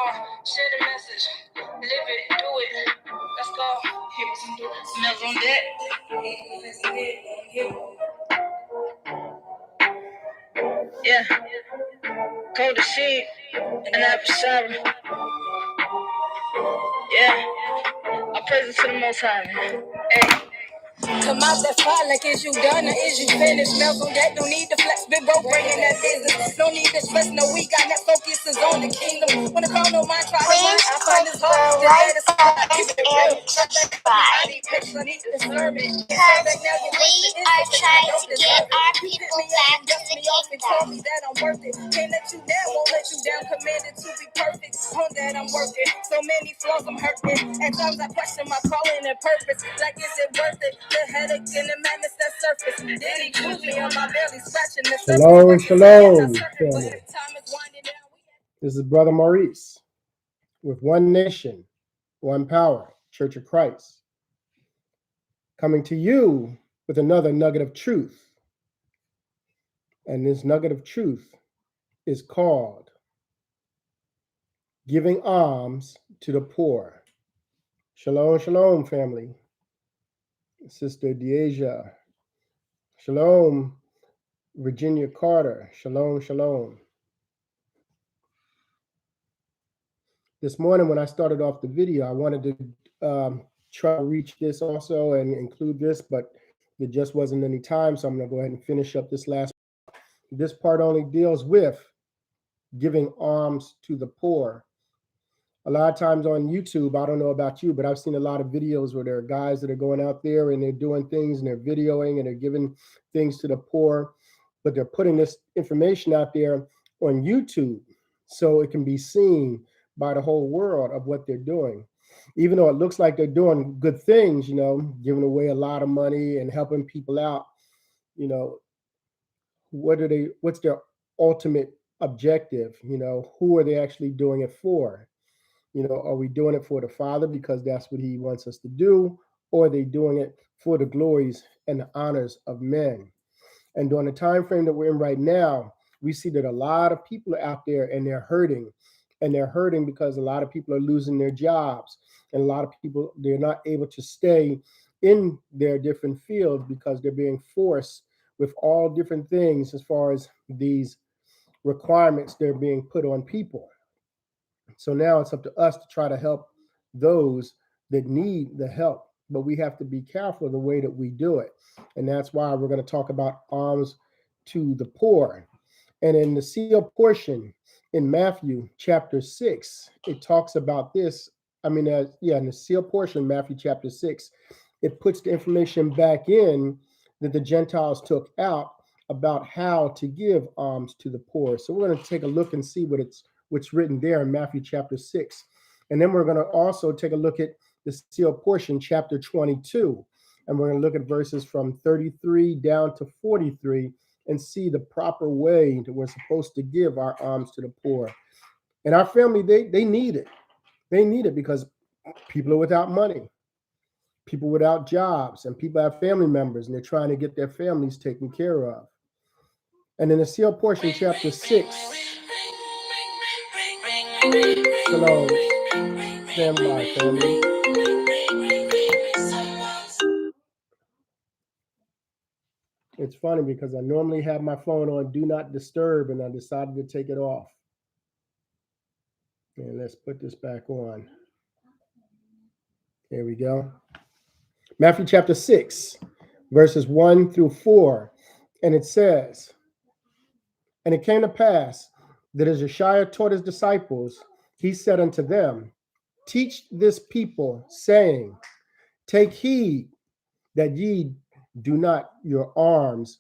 Share the message. Live it, do it. Let's go. Here with some smells on deck. Yeah. Cold as sheet. And apple shower. Yeah. I praise to the Most High. Hey. Come out that fire like is you done or is you finished? Smells on that, don't need to flex, big bro bringing that business. No need to stress, no we got that focus is on the kingdom. When the call no mind, try to mind, I find this hard. Still there to stop, keep it real. I need pictures, I need to serve it. Because we are trying to get our people back to the kingdom. Tell me that I'm worth it. Can't let you down, won't let you down. Commanded to be perfect. On that I'm working. So many flaws I'm hurting. At times I question my calling and purpose. Like is it worth it? The headache and the madness that surface. Then he put me on my belly, scratching the surface. Shalom, shalom, family. This is Brother Maurice with One Nation, One Power, Church of Christ, coming to you with another nugget of truth. And this nugget of truth is called Giving Alms to the Poor. Shalom, shalom, family. Sister Deasia. Shalom, Virginia Carter. Shalom, shalom. This morning when I started off the video, I wanted to try to reach this also and include this, but there just wasn't any time, so I'm going to go ahead and finish up this last part. This part only deals with giving alms to the poor. A lot of times on YouTube, I don't know about you, but I've seen a lot of videos where there are guys that are going out there and they're doing things and they're videoing and they're giving things to the poor, but they're putting this information out there on YouTube so it can be seen by the whole world of what they're doing. Even though it looks like they're doing good things, you know, giving away a lot of money and helping people out, you know, what's their ultimate objective? You know, who are they actually doing it for? You know, are we doing it for the Father because that's what he wants us to do? Or are they doing it for the glories and the honors of men? And during the time frame that we're in right now, we see that a lot of people are out there and they're hurting. And they're hurting because a lot of people are losing their jobs. And a lot of people, they're not able to stay in their different fields because they're being forced with all different things as far as these requirements they're being put on people. So now it's up to us to try to help those that need the help. But we have to be careful the way that we do it. And that's why we're going to talk about alms to the poor. And in the sealed portion in Matthew chapter 6, it talks about this. In the sealed portion, Matthew chapter 6, it puts the information back in that the Gentiles took out about how to give alms to the poor. So we're going to take a look and see what's written there in Matthew chapter 6. And then we're going to also take a look at the sealed portion, chapter 22. And we're going to look at verses from 33 down to 43 and see the proper way that we're supposed to give our alms to the poor. And our family, they need it. They need it because people are without money, people without jobs, and people have family members, and they're trying to get their families taken care of. And in the sealed portion, chapter 6, shalom, stand by, family. It's funny because I normally have my phone on Do Not Disturb, and I decided to take it off. And let's put this back on. There we go. Matthew chapter 6, verses 1 through 4. And it says, "And it came to pass that as Yeshua taught his disciples, he said unto them, Teach this people, saying, Take heed that ye do not your alms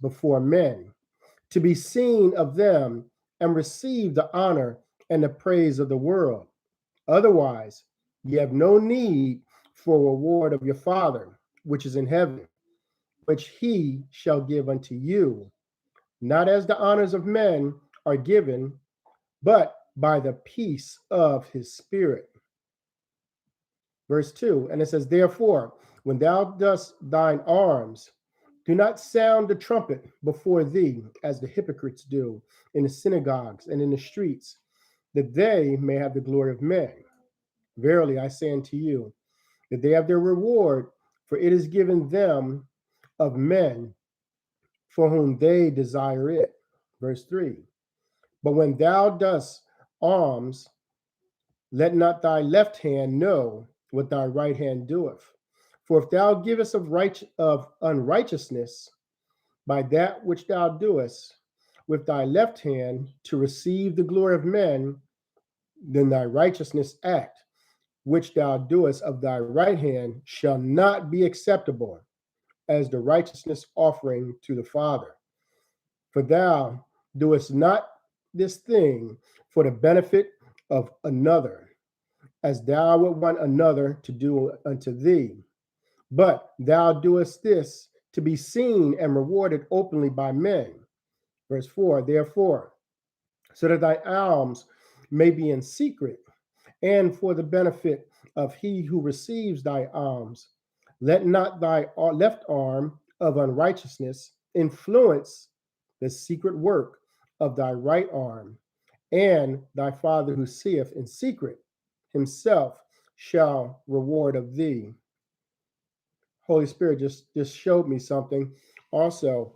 before men, to be seen of them and receive the honor and the praise of the world. Otherwise, ye have no need for reward of your Father, which is in heaven, which he shall give unto you, not as the honors of men are given, but by the peace of his Spirit." Verse 2, and it says, "Therefore, when thou dost thine alms, do not sound the trumpet before thee, as the hypocrites do in the synagogues and in the streets, that they may have the glory of men. Verily, I say unto you, that they have their reward, for it is given them of men for whom they desire it. Verse 3. But when thou dost alms, let not thy left hand know what thy right hand doeth. For if thou givest of unrighteousness by that which thou doest with thy left hand to receive the glory of men, then thy righteousness act, which thou doest of thy right hand, shall not be acceptable as the righteousness offering to the Father. For thou doest not this thing for the benefit of another, as thou would want another to do unto thee, but thou doest this to be seen and rewarded openly by men. Verse 4, therefore, so that thy alms may be in secret, and for the benefit of he who receives thy alms, let not thy left arm of unrighteousness influence the secret work of thy right arm, and thy Father who seeth in secret himself shall reward of thee. Holy Spirit just showed me something also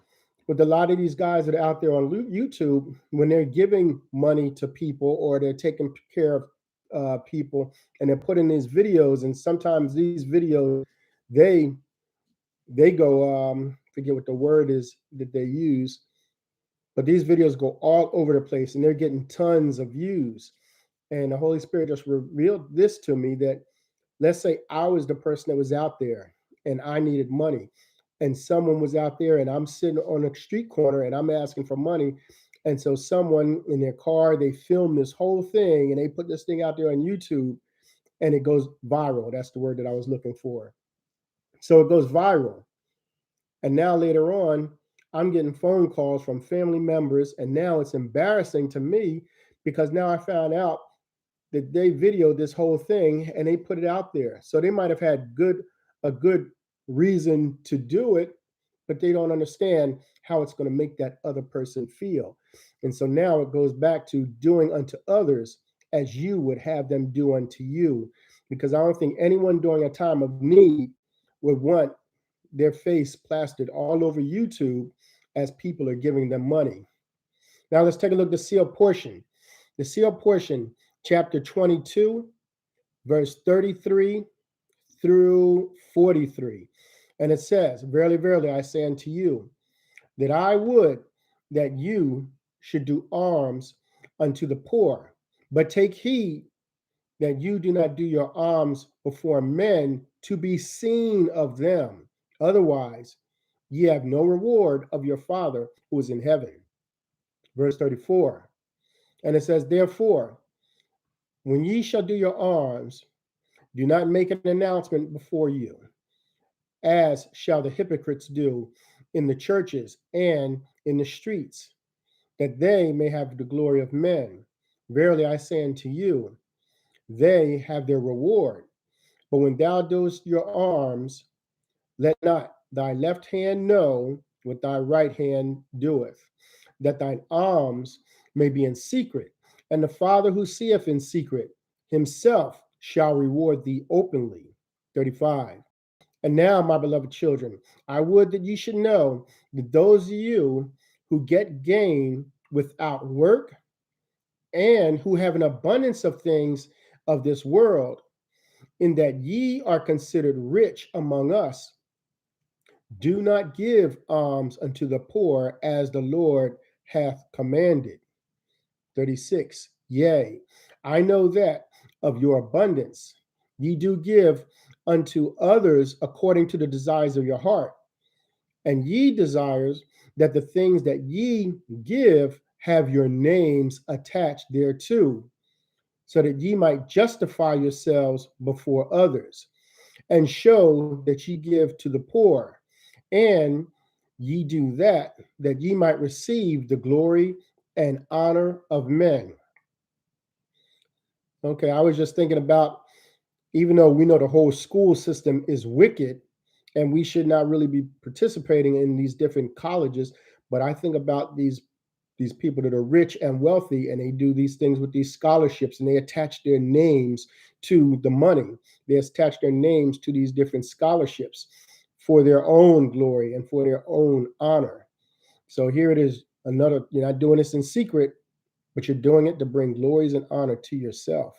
with a lot of these guys that are out there on YouTube, when they're giving money to people or they're taking care of people and they're putting these videos, and sometimes these videos they go forget what the word is that they use, but these videos go all over the place and they're getting tons of views. And the Holy Spirit just revealed this to me, that let's say I was the person that was out there and I needed money, and someone was out there and I'm sitting on a street corner and I'm asking for money. And so someone in their car, they film this whole thing and they put this thing out there on YouTube and it goes viral. That's the word that I was looking for. So it goes viral. And now later on, I'm getting phone calls from family members, and now it's embarrassing to me because now I found out that they videoed this whole thing and they put it out there. So they might have had a good reason to do it, but they don't understand how it's going to make that other person feel. And so now it goes back to doing unto others as you would have them do unto you, because I don't think anyone during a time of need would want their face plastered all over YouTube as people are giving them money. Now let's take a look at the sealed portion. The sealed portion, chapter 22, verse 33 through 43. And it says, verily, verily, I say unto you, that I would that you should do alms unto the poor, but take heed that you do not do your alms before men to be seen of them. Otherwise, ye have no reward of your Father who is in heaven. Verse 34. And it says, therefore, when ye shall do your alms, do not make an announcement before you, as shall the hypocrites do in the churches and in the streets, that they may have the glory of men. Verily I say unto you, they have their reward. But when thou doest your alms, let not thy left hand know what thy right hand doeth, that thine alms may be in secret, and the Father who seeth in secret himself shall reward thee openly. 35. And now, my beloved children, I would that ye should know that those of you who get gain without work, and who have an abundance of things of this world, in that ye are considered rich among us, do not give alms unto the poor as the Lord hath commanded. 36. Yea, I know that of your abundance ye do give unto others according to the desires of your heart. And ye desires that the things that ye give have your names attached thereto, so that ye might justify yourselves before others, and show that ye give to the poor. And ye do that ye might receive the glory and honor of men. Okay, I was just thinking about, even though we know the whole school system is wicked and we should not really be participating in these different colleges, but I think about these these people that are rich and wealthy, and they do these things with these scholarships, and they attach their names to the money. They attach their names to these different scholarships for their own glory and for their own honor. So here it is, another, you're not doing this in secret, but you're doing it to bring glories and honor to yourself.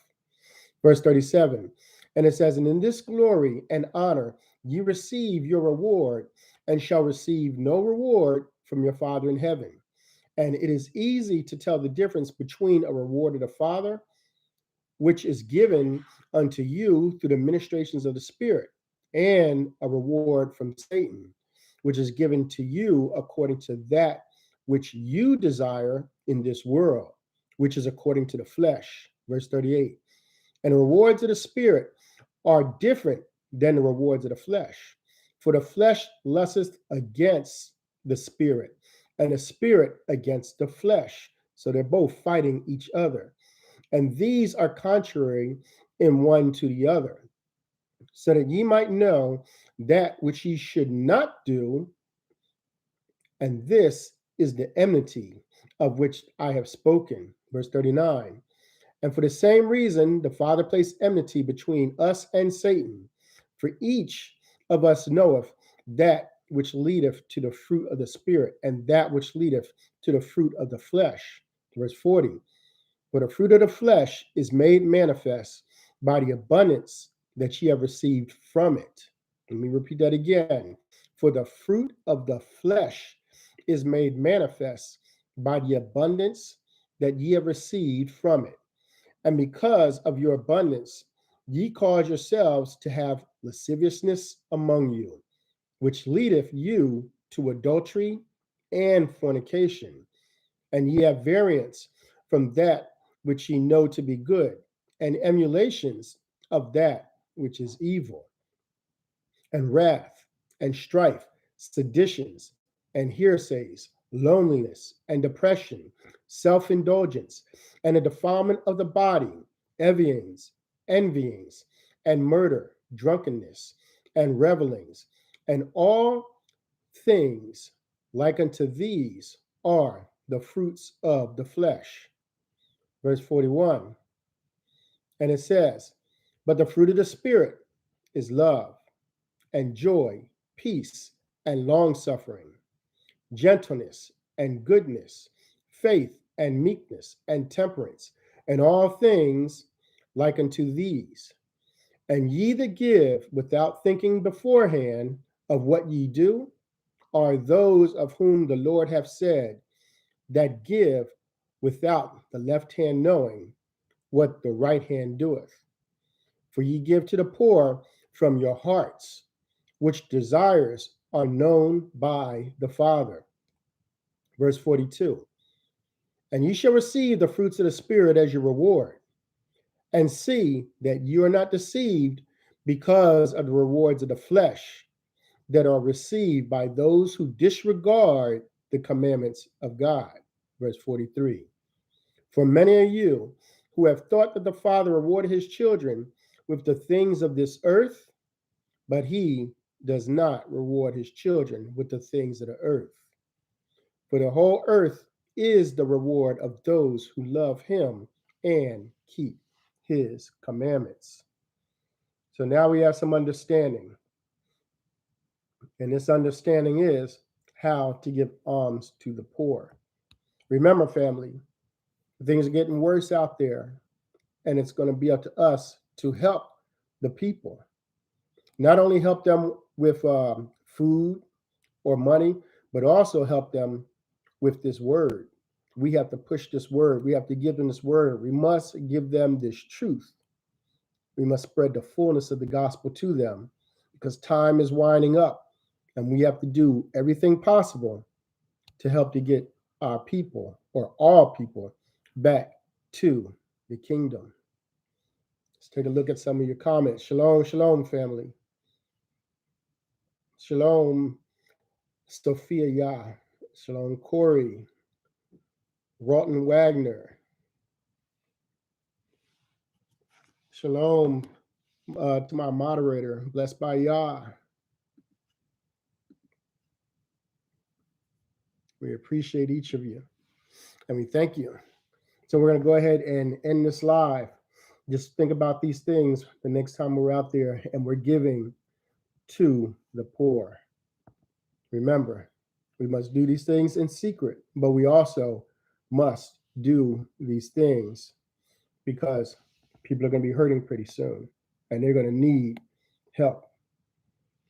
Verse 37, and it says, and in this glory and honor you receive your reward, and shall receive no reward from your Father in heaven. And it is easy to tell the difference between a reward of the Father, which is given unto you through the ministrations of the Spirit, and a reward from Satan, which is given to you according to that which you desire in this world, which is according to the flesh. Verse 38. And the rewards of the Spirit are different than the rewards of the flesh. For the flesh lusteth against the Spirit, and the Spirit against the flesh. So they're both fighting each other. And these are contrary in one to the other, so that ye might know that which ye should not do. And this is the enmity of which I have spoken. Verse 39. And for the same reason, the Father placed enmity between us and Satan. For each of us knoweth that which leadeth to the fruit of the Spirit, and that which leadeth to the fruit of the flesh. Verse 40. For the fruit of the flesh is made manifest by the abundance that ye have received from it. Let me repeat that again. For the fruit of the flesh is made manifest by the abundance that ye have received from it. And because of your abundance, ye cause yourselves to have lasciviousness among you, which leadeth you to adultery and fornication. And ye have variance from that which ye know to be good, and emulations of that which is evil, and wrath, and strife, seditions, and hearsays, loneliness, and depression, self-indulgence, and a defilement of the body, envyings, and murder, drunkenness, and revelings, and all things like unto these are the fruits of the flesh. Verse 41, and it says, but the fruit of the Spirit is love, and joy, peace, and long-suffering, gentleness, and goodness, faith, and meekness, and temperance, and all things like unto these. And ye that give without thinking beforehand of what ye do are those of whom the Lord hath said, that give without the left hand knowing what the right hand doeth. For ye give to the poor from your hearts, which desires are known by the Father. Verse 42, and ye shall receive the fruits of the Spirit as your reward, and see that you are not deceived because of the rewards of the flesh that are received by those who disregard the commandments of God. Verse 43, for many of you who have thought that the Father rewarded his children with the things of this earth, but he does not reward his children with the things of the earth. For the whole earth is the reward of those who love him and keep his commandments. So now we have some understanding. And this understanding is how to give alms to the poor. Remember, family, things are getting worse out there, and it's going to be up to us to help the people. Not only help them with food or money, but also help them with this word. We have to push this word. We have to give them this word. We must give them this truth. We must spread the fullness of the gospel to them, because time is winding up, and we have to do everything possible to help to get our people, or all people, back to the kingdom. Let's take a look at some of your comments. Shalom, shalom, family. Shalom, Sophia Yah. Shalom, Corey. Rawton Wagner. Shalom to my moderator, blessed by Yah. We appreciate each of you. And we thank you. So we're going to go ahead and end this live. Just think about these things the next time we're out there and we're giving to the poor. Remember, we must do these things in secret, but we also must do these things because people are going to be hurting pretty soon and they're going to need help.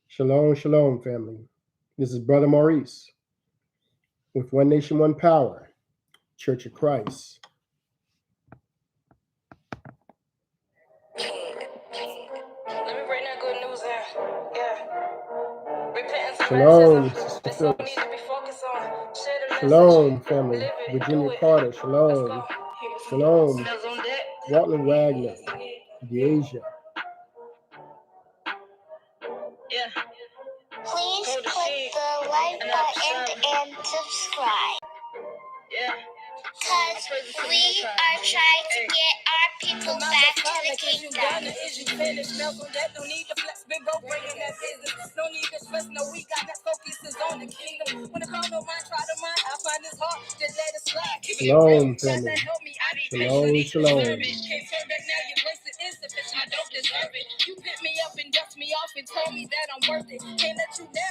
Shalom, shalom, family. This is Brother Maurice with One Nation, One Power, Church of Christ. Let me bring that good news in. Yeah. Repentance and Shalom, baptism. Sister That's all we Phyllis. need to be focused on. Share the Shalom, message. family. Live it. Virginia Do it. Carter. Let's Shalom. go. Shalom. Smells on deck. Waltland Wagner. Deasia. Yeah. Please click the like button and subscribe. Yeah. Because we are trying to get our people back to the kingdom. Is you finished? Smells on deck. No need to flex. Big bro bringing that business. No need to stress. No, we got that focus is on the kingdom. When the call no mind, try to mind. I find this hard. Just let it slide. Keep it Shalom, real. Try to family. help me. I need Shalom, patience. shalom. Can't turn back now. Your grace is insufficient. I don't deserve it. You pick me up and dust me off and told me that I'm worth it. Can't let you down.